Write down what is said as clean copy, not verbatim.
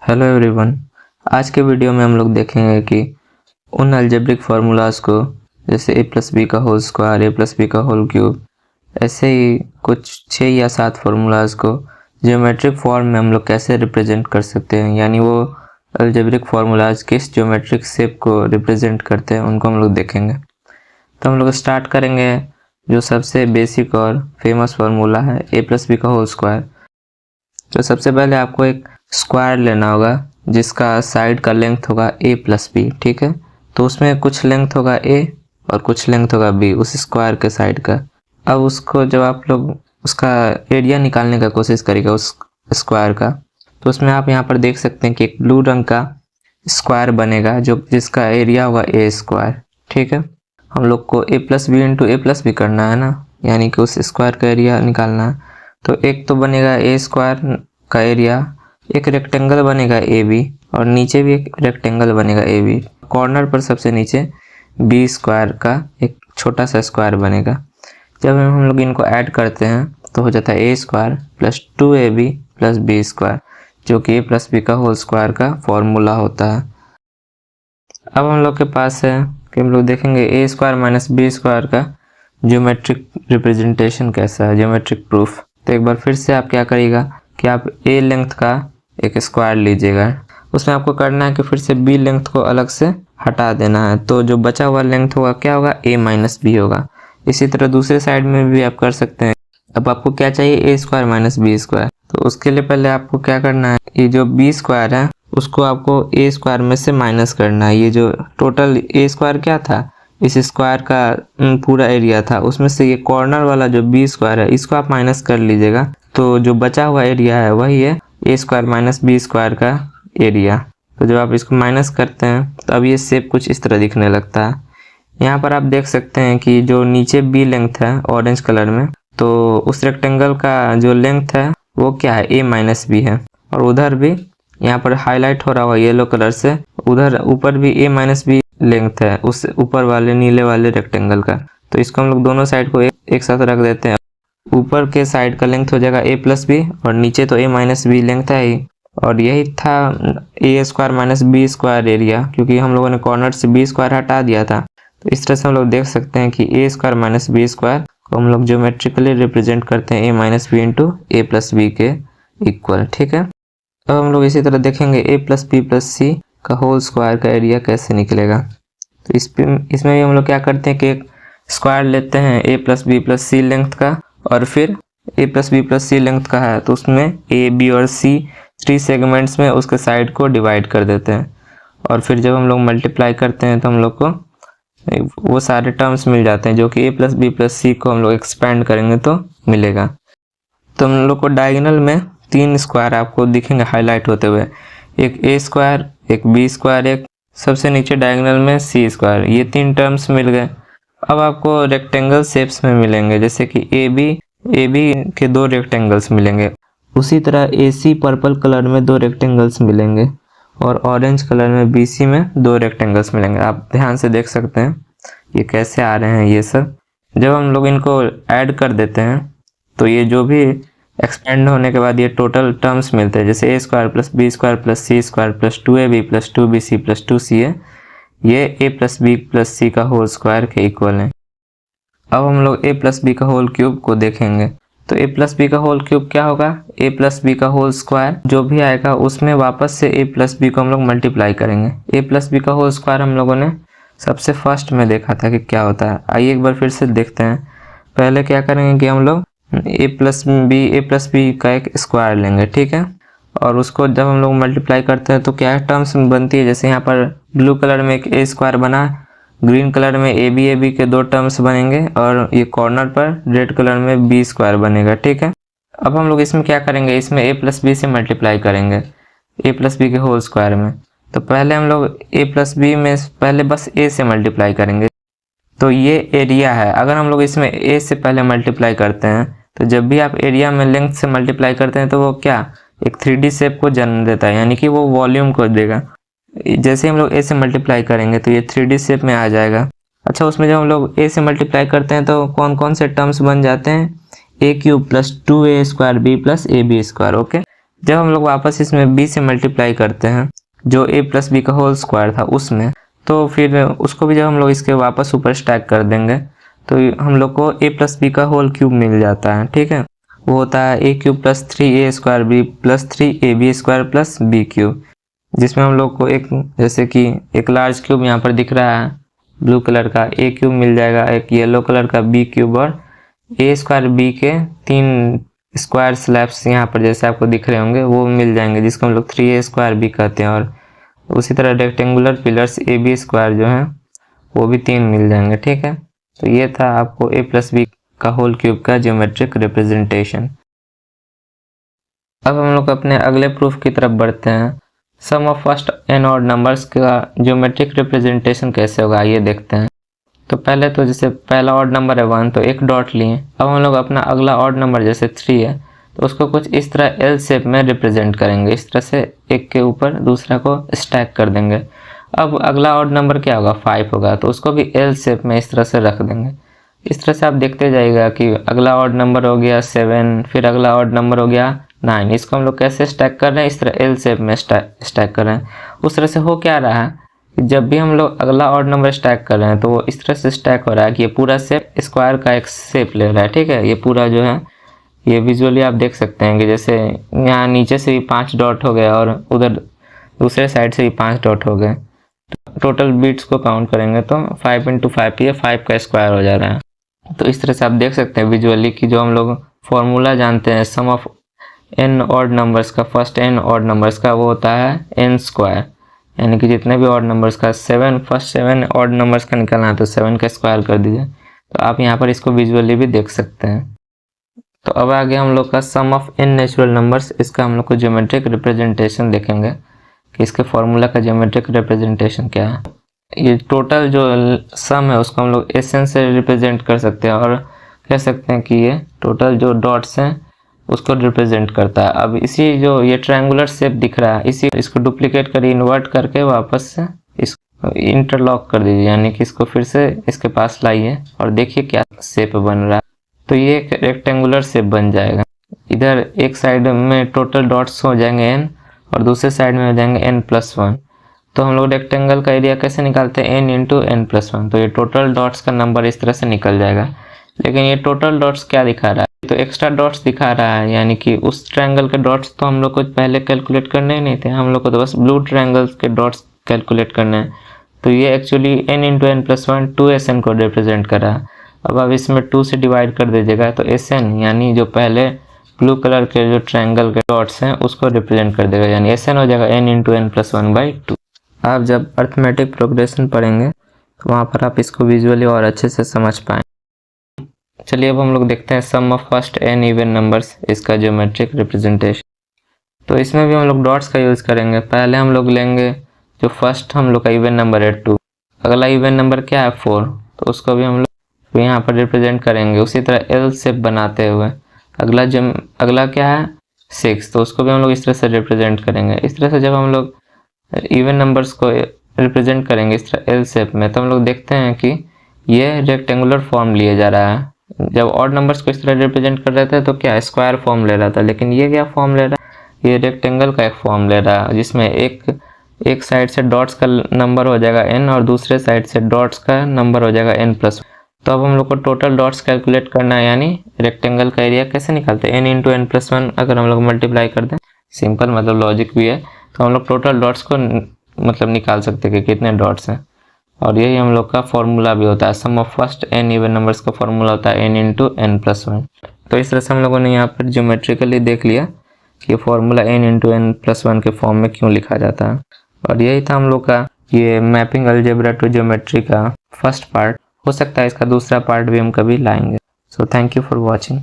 Hello everyone. आज के video में हम लोग देखेंगे कि उन अलजेब्रिक फार्मूलाज को जैसे a प्लस बी का whole square, a plus B का होल क्यूब, ऐसे ही कुछ 6 या 7 फार्मूलाज को ज्योमेट्रिक फॉर्म में हम लोग कैसे रिप्रेजेंट कर सकते हैं, यानी वो अलजेब्रिक फार्मूलाज किस ज्योमेट्रिक शेप को रिप्रेजेंट करते हैं उनको हम लोग देखेंगे। तो हम लोग स्टार्ट करेंगे जो सबसे बेसिक और फेमस फार्मूला है a प्लस बी का होल स्क्वायर। तो सबसे पहले आपको एक स्क्वायर लेना होगा जिसका साइड का लेंथ होगा a प्लस बी, ठीक है। तो उसमें कुछ लेंथ होगा a और कुछ लेंथ होगा b उस स्क्वायर के साइड का। अब उसको जब आप लोग उसका एरिया निकालने का कोशिश करेगा उस स्क्वायर का, तो उसमें आप यहाँ पर देख सकते हैं कि एक ब्लू रंग का स्क्वायर बनेगा जो जिसका एरिया होगा a स्क्वायर, ठीक है। हम लोग को a plus B into A plus B करना है ना, यानी कि उस स्क्वायर का एरिया निकालना है। तो एक तो बनेगा a स्क्वायर का एरिया, एक रेक्टेंगल बनेगा ए बी और नीचे भी एक रेक्टेंगल बनेगा ए बी। कॉर्नर पर सबसे नीचे बी स्क्वायर का एक छोटा सा स्क्वायर बनेगा। जब हम लोग इनको ऐड करते हैं तो हो जाता है a square plus 2ab plus B square, जो कि a प्लस बी का होल स्क्वायर का फॉर्मूला होता है। अब हम लोग के पास है कि हम लोग देखेंगे ए स्क्वायर माइनस बी स्क्वायर का ज्योमेट्रिक रिप्रेजेंटेशन कैसा है, ज्योमेट्रिक प्रूफ। तो एक बार फिर से आप क्या करिएगा कि आप a लेंथ का एक स्क्वायर लीजिएगा, उसमें आपको करना है कि फिर से b लेंथ को अलग से हटा देना है। तो जो बचा हुआ लेंथ होगा क्या होगा, a माइनस बी होगा। इसी तरह दूसरे साइड में भी आप कर सकते हैं। अब आपको क्या चाहिए, a square minus B square. तो उसके लिए पहले आपको क्या करना है, ये जो b स्क्वायर है उसको आपको a स्क्वायर में से माइनस करना है। ये जो टोटल a स्क्वायर क्या था, इस स्क्वायर का पूरा एरिया था, उसमें से ये कॉर्नर वाला जो b स्क्वायर है इसको आप माइनस कर लीजिएगा। तो जो बचा हुआ एरिया है वही है a square minus B square का एरिया। तो जब आप इसको माइनस करते हैं तो अब ये शेप कुछ इस तरह दिखने लगता है। यहाँ पर आप देख सकते हैं कि जो नीचे b लेंथ है ऑरेंज कलर में, तो उस रेक्टेंगल का जो लेंथ है वो क्या है, a माइनस बी है। और उधर भी यहाँ पर हाईलाइट हो रहा हुआ येलो कलर से, उधर ऊपर भी a माइनस बी लेंथ है उस ऊपर वाले नीले वाले रेक्टेंगल का। तो इसको हम लोग दोनों साइड को एक साथ रख देते हैं। ऊपर के साइड का लेंथ हो जाएगा a प्लस बी और नीचे तो a माइनस बी लेंथ है ही, और यही था a square minus B square area, क्योंकि हम लोगों ने कॉर्नर से b स्क्वायर हटा दिया था। तो इस तरह से हम लोग देख सकते हैं कि a square minus B square को हम लोग ज्योमेट्रिकली रिप्रेजेंट करते हैं a minus B into A plus B के इक्वल, ठीक है। अब हम लोग इसी तरह देखेंगे a plus B plus C का होल स्क्वायर का एरिया कैसे निकलेगा। तो इसमें भी हम लोग क्या करते हैं कि एक स्क्वायर लेते हैं a plus B plus C length का, और फिर a plus B plus C length का है तो उसमें a b और c 3 सेगमेंट्स में उसके साइड को डिवाइड कर देते हैं। और फिर जब हम लोग मल्टीप्लाई करते हैं तो हम लोग को वो सारे टर्म्स मिल जाते हैं जो कि a प्लस बी प्लस सी को हम लोग एक्सपेंड करेंगे तो मिलेगा। तो हम लोग को डायगोनल में 3 स्क्वायर आपको दिखेंगे हाईलाइट होते हुए, एक a स्क्वायर, एक b स्क्वायर, एक सबसे नीचे डायगोनल में c स्क्वायर। ये 3 टर्म्स मिल गए। अब आपको रेक्टेंगल शेप्स में मिलेंगे, जैसे कि ए बी के 2 रेक्टेंगल्स मिलेंगे, उसी तरह ए सी पर्पल कलर में 2 रेक्टेंगल्स मिलेंगे, और ऑरेंज कलर में बी सी में 2 रेक्टेंगल्स मिलेंगे। आप ध्यान से देख सकते हैं ये कैसे आ रहे हैं ये सब। जब हम लोग इनको ऐड कर देते हैं तो ये जो भी एक्सपेंड होने के बाद ये टोटल टर्म्स मिलते हैं, जैसे a square plus B square plus C square plus 2ab plus 2bc plus 2c है, ये a plus B plus C का होल स्क्वायर के इक्वल है। अब हम लोग a प्लस बी का होल क्यूब को देखेंगे। तो a प्लस बी का होल क्यूब क्या होगा, a प्लस बी का होल स्क्वायर जो भी आएगा उसमें वापस से a प्लस बी को हम लोग मल्टीप्लाई करेंगे। a प्लस बी का होल स्क्वायर हम लोगों ने सबसे फर्स्ट में देखा था कि क्या होता है। आइए एक बार फिर से देखते हैं। पहले क्या करेंगे कि हम लोग a प्लस बी का एक स्क्वायर लेंगे, ठीक है। और उसको जब हम लोग मल्टीप्लाई करते हैं तो क्या टर्म्स बनती है, जैसे यहाँ पर ब्लू कलर में एक a स्क्वायर बना, ग्रीन कलर में ए बी के 2 टर्म्स बनेंगे, और ये कॉर्नर पर रेड कलर में बी स्क्वायर बनेगा, ठीक है। अब हम लोग इसमें क्या करेंगे, इसमें a प्लस बी से मल्टीप्लाई करेंगे a प्लस बी के होल स्क्वायर में। तो पहले हम लोग a प्लस बी में पहले बस a से मल्टीप्लाई करेंगे, तो ये एरिया है। अगर हम लोग इसमें a से पहले मल्टीप्लाई करते हैं तो जब भी आप एरिया में लेंथ से मल्टीप्लाई करते हैं तो वो क्या एक 3D शेप को जन्म देता है, यानी कि वो वॉल्यूम को देगा। जैसे हम लोग a से मल्टीप्लाई करेंगे तो ये 3D शेप में आ जाएगा। अच्छा, उसमें जब हम लोग a से मल्टीप्लाई करते हैं तो कौन कौन से टर्म्स बन जाते हैं, a cube plus 2a square b plus ab square, okay. जब हम लोग वापस इसमें b से मल्टीप्लाई करते हैं जो a प्लस बी का होल स्क्वायर था उसमें, तो फिर उसको भी जब हम लोग इसके वापस ऊपर स्टैक कर देंगे तो हम लोग को a प्लस बी का होल क्यूब मिल जाता है। ठीक है, वो होता है a cube plus 3a square b plus 3ab square plus b cube, जिसमें हम लोग को एक जैसे कि एक लार्ज क्यूब यहाँ पर दिख रहा है ब्लू कलर का a क्यूब मिल जाएगा, एक येलो कलर का b क्यूब और a स्क्वायर b के 3 स्क्वायर स्लैब्स यहाँ पर जैसे आपको दिख रहे होंगे वो मिल जाएंगे, जिसको हम लोग 3a स्क्वायर b कहते हैं। और उसी तरह रेक्टेंगुलर पिलर्स ab स्क्वायर जो है वो भी 3 मिल जाएंगे। ठीक है, तो ये था आपको a प्लस बी का होल क्यूब का ज्योमेट्रिक रिप्रेजेंटेशन। अब हम लोग अपने अगले प्रूफ की तरफ बढ़ते हैं। Sum of first n odd numbers का ज्योमेट्रिक रिप्रेजेंटेशन कैसे होगा ये देखते हैं। तो पहले तो जैसे पहला ऑड नंबर है 1 तो एक डॉट लिए। अब हम लोग अपना अगला ऑड नंबर जैसे 3 है तो उसको कुछ इस तरह एल शेप में रिप्रेजेंट करेंगे, इस तरह से एक के ऊपर दूसरा को स्टैक कर देंगे। अब अगला ऑड नंबर क्या होगा 5 होगा तो उसको भी एल शेप में इस तरह से रख देंगे। इस तरह से आप देखते जाइएगा कि अगला ऑड नंबर हो गया 7, फिर अगला ऑड नंबर हो गया 9। इसको हम लोग कैसे स्टैक कर रहे हैं, इस तरह एल शेप में स्टैक कर रहे हैं। उस तरह से हो क्या रहा है कि जब भी हम लोग अगला ऑड नंबर स्टैक कर रहे हैं तो वो इस तरह से स्टैक हो रहा है कि ये पूरा शेप स्क्वायर का एक शेप ले रहा है। ठीक है, ये पूरा जो है ये विजुअली आप देख सकते हैं कि जैसे यहाँ नीचे से भी 5 डॉट हो गए और उधर दूसरे साइड से भी 5 डॉट हो गए। टोटल बीट्स को काउंट करेंगे तो 5 × 5 ये 5 का स्क्वायर हो जा रहा है। तो इस तरह से आप देख सकते हैं विजुअली कि जो हम लोग फॉर्मूला जानते हैं sum of n odd numbers का, फर्स्ट n ऑड नंबर्स का, वो होता है n स्क्वायर, यानी कि जितने भी ऑड नंबर्स का फर्स्ट 7 ऑड नंबर्स का निकालना है तो 7 का स्क्वायर कर दीजिए। तो आप यहाँ पर इसको विजुअली भी देख सकते हैं। तो अब आगे हम लोग का सम ऑफ n नेचुरल नंबर्स, इसका हम लोग को ज्योमेट्रिक रिप्रेजेंटेशन देखेंगे कि इसके फॉर्मूला का ज्योमेट्रिक रिप्रेजेंटेशन क्या है। ये टोटल जो सम है उसको हम लोग एसएन से रिप्रेजेंट कर सकते हैं और कह सकते हैं कि ये टोटल जो डॉट्स हैं उसको रिप्रेजेंट करता है। अब इसी जो ये ट्रायंगुलर शेप दिख रहा है इसको डुप्लीकेट कर इन्वर्ट करके वापस से इसको इंटरलॉक कर दीजिए, यानी कि इसको फिर से इसके पास लाइए और देखिए क्या शेप बन रहा है। तो ये एक रेक्टेंगुलर शेप बन जाएगा। इधर एक साइड में टोटल डॉट्स हो जाएंगे n और दूसरे साइड में हो जाएंगे n+1। तो हम लोग रेक्टेंगल का एरिया कैसे निकालते हैं n × n+1। तो ये टोटल डॉट्स का नंबर इस तरह से निकल जाएगा। लेकिन ये टोटल डॉट्स क्या दिखा रहा है, तो एक्स्ट्रा डॉट्स दिखा रहा है, यानी कि उस ट्रायंगल के डॉट्स तो हम लोग को पहले कैलकुलेट करने ही नहीं थे, हम लोग को तो बस ब्लू ट्रायंगल्स के डॉट्स कैलकुलेट करने हैं। तो ये एक्चुअली n × n+1 2SN को रिप्रेजेंट कर रहा है। अब आप इसमें 2 से डिवाइड कर दीजिएगा तो SN यानी जो पहले ब्लू कलर के जो ट्रायंगल के डॉट्स हैं उसको रिप्रेजेंट कर देगा, यानी SN हो जाएगा n × n+1/2। आप जब अर्थमेटिक प्रोग्रेशन पढ़ेंगे तो वहाँ पर आप इसको विजुअली और अच्छे से समझ पाएँ। चलिए अब हम लोग देखते हैं sum of first n even numbers, इसका ज्योमेट्रिक रिप्रेजेंटेशन। तो इसमें भी हम लोग डॉट्स का यूज़ करेंगे। पहले हम लोग लेंगे जो फर्स्ट हम लोग का इवन नंबर है 2, अगला इवन नंबर क्या है 4, तो उसको भी हम लोग यहाँ पर रिप्रेजेंट करेंगे उसी तरह एल शेप बनाते हुए। अगला क्या है 6, तो उसको भी हम लोग इस तरह से रिप्रेजेंट करेंगे। इस तरह से जब हम लोग इवन नंबर्स को रिप्रेजेंट करेंगे इस तरह एल शेप में तो हम लोग देखते हैं कि ये रेक्टेंगुलर फॉर्म लिए जा रहा है। जब ऑड नंबर्स को इस तरह रिप्रेजेंट कर रहे थे तो क्या स्क्वायर फॉर्म ले रहा था, लेकिन ये क्या फॉर्म ले रहा है, ये रेक्टेंगल का एक फॉर्म ले रहा है जिसमें एक साइड से डॉट्स का नंबर हो जाएगा n और दूसरे साइड से डॉट्स का नंबर हो जाएगा n+1। तो अब हम लोग को टोटल डॉट्स कैलकुलेट करना है, यानी रेक्टेंगल का एरिया कैसे निकालते हैं n × n+1 अगर हम लोग मल्टीप्लाई कर दें, सिंपल मतलब लॉजिक भी है, तो हम लोग टोटल डॉट्स को मतलब निकाल सकते हैं कि कितने डॉट्स हैं। और यही हम लोग का फॉर्मूला भी होता है, sum of first n even numbers का फॉर्मूला होता है n × n+1। तो इस तरह से हम लोगों ने यहाँ पर ज्योमेट्रिकली देख लिया कि ये फॉर्मूला n × n+1 के फॉर्म में क्यों लिखा जाता है। और यही था हम लोग का ये मैपिंग अलजेब्रा टू ज्योमेट्री का फर्स्ट पार्ट। हो सकता है इसका दूसरा पार्ट भी हम कभी लाएंगे। So thank you for watching.